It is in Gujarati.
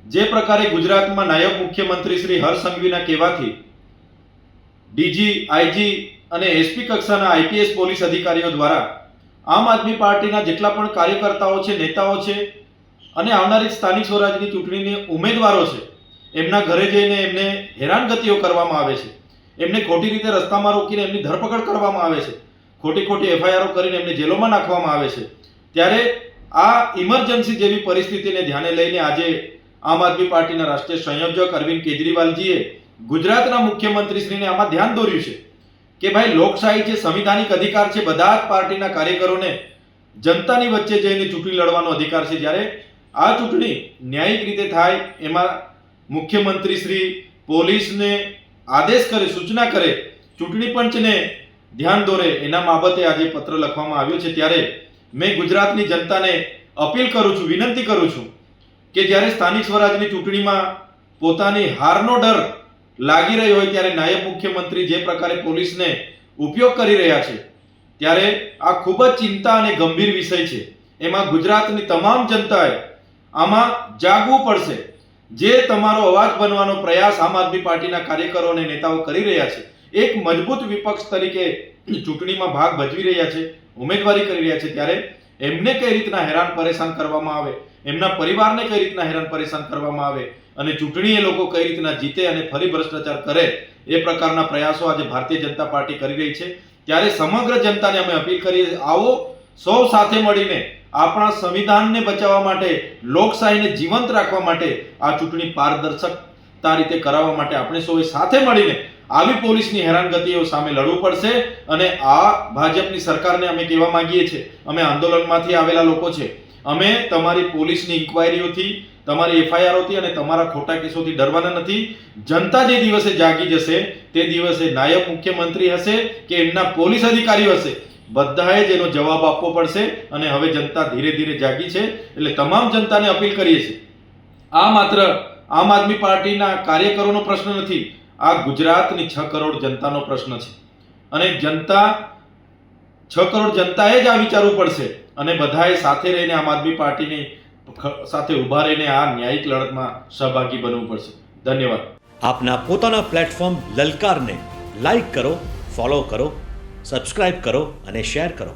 જે પ્રકારે ગુજરાતમાં નાયબ મુખ્યમંત્રી શ્રી હર્ષ સંઘવીના કહેવાથી ડીજી, આઈજી અને એસપી કક્ષાના આઈપીએસ પોલીસ અધિકારીઓ દ્વારા આમ આદમી પાર્ટીના જેટલા પણ કાર્યકર્તાઓ છે, નેતાઓ છે અને આવનારી સ્થાનિક સ્વરાજની ચૂંટણીની ઉમેદવારો છે, એમના ઘરે જઈને એમને હેરાનગતિઓ કરવામાં આવે છે, એમને ખોટી રીતે રસ્તામાં રોકીને એમની ધરપકડ કરવામાં આવે છે, ખોટી એફઆઈઆરો કરીને એમને જેલોમાં નાખવામાં આવે છે. ત્યારે આ ઇમરજન્સી જેવી પરિસ્થિતિને ધ્યાને લઈને આજે આમ આદમી પાર્ટીના રાષ્ટ્રીય સંયોજક અરવિંદ કેજરીવાલજીએ ગુજરાતના મુખ્યમંત્રીશ્રીને આમાં ધ્યાન દોર્યું છે કે ભાઈ લોકશાહી છે, સંવિધાનિક અધિકાર છે, બધા જ પાર્ટીના કાર્યકરોને જનતાની વચ્ચે જઈને ચૂંટણી લડવાનો અધિકાર છે. જ્યારે આ ચૂંટણી ન્યાયિક રીતે થાય એમાં મુખ્યમંત્રી શ્રી પોલીસને આદેશ કરે, સૂચના કરે, ચૂંટણી પંચને ધ્યાન દોરે, એના બાબતે આજે પત્ર લખવામાં આવ્યો છે. ત્યારે મેં ગુજરાતની જનતાને અપીલ કરું છું, વિનંતી કરું છું કે જ્યારે સ્થાનિક સ્વરાજની ચૂંટણીમાં પોતાની હારનો ડર લાગી રહ્યો હોય ત્યારે નાયબ મુખ્યમંત્રી જે પ્રકારે પોલીસને ઉપયોગ કરી રહ્યા છે, ત્યારે આ ખૂબ જ ચિંતા અને ગંભીર વિષય છે. એમાં ગુજરાતની તમામ જનતાએ આમાં જાગવું પડશે. જે તમારો અવાજ બનવાનો પ્રયાસ આમ આદમી પાર્ટીના કાર્યકરો અને નેતાઓ કરી રહ્યા છે, એક મજબૂત વિપક્ષ તરીકે ચૂંટણીમાં ભાગ ભજવી રહ્યા છે, ઉમેદવારી કરી રહ્યા છે, ત્યારે એમને કઈ રીતના હેરાન પરેશાન કરવામાં આવે, એમના પરિવારને કઈ રીતના હેરાન પરેશાન કરવામાં આવે અને ચૂંટણી એ લોકો કઈ રીતના જીતે અને ફરી ભ્રષ્ટાચાર કરે, એ પ્રકારના પ્રયાસો આજે ભારતીય જનતા પાર્ટી કરી રહી છે. ત્યારે સમગ્ર જનતાને અમે અપીલ કરીએ, આવો સૌ સાથે મળીને આપણા સંવિધાનને બચાવવા માટે, લોકશાહીને જીવંત રાખવા માટે, આ ચૂંટણી પારદર્શકતા રીતે કરાવવા માટે આપણે સૌએ સાથે મળીને આવી પોલીસની હેરાનગતિઓ સામે લડવું પડશે. અને આ ભાજપની સરકારને અમે કહેવા માંગીએ છીએ, અમે આંદોલનમાંથી આવેલા લોકો છે, અમે તમારી પોલીસની ઇન્ક્વાયરીઓથી, તમારી એફઆઈઆરોથી અને તમારા ખોટા કેસોથી ડરવાના નથી. જનતા જે દિવસે જાગી જશે તે દિવસે નાયબ મુખ્યમંત્રી હશે કે એમના પોલીસ અધિકારીઓ હશે, બધાએ જ એનો જવાબ આપવો પડશે. અને હવે જનતા ધીરે ધીરે જાગી છે, એટલે તમામ જનતાને અપીલ કરીએ છીએ, આ માત્ર આમ આદમી પાર્ટીના કાર્યકરોનો પ્રશ્ન નથી, આ ગુજરાતની 6 કરોડ જનતાનો પ્રશ્ન છે. અને જનતા 6 કરોડ જનતાએ જ આ વિચારવું પડશે અને બધાએ સાથે રહીને આમ આદમી પાર્ટીની સાથે ઊભા રહીને આ ન્યાયિક લડતમાં સહભાગી બનવું પડશે. ધન્યવાદ. આપના પોતાના પ્લેટફોર્મ લલકારને લાઈક કરો, ફોલો કરો, સબસ્ક્રાઇબ કરો અને શેર કરો.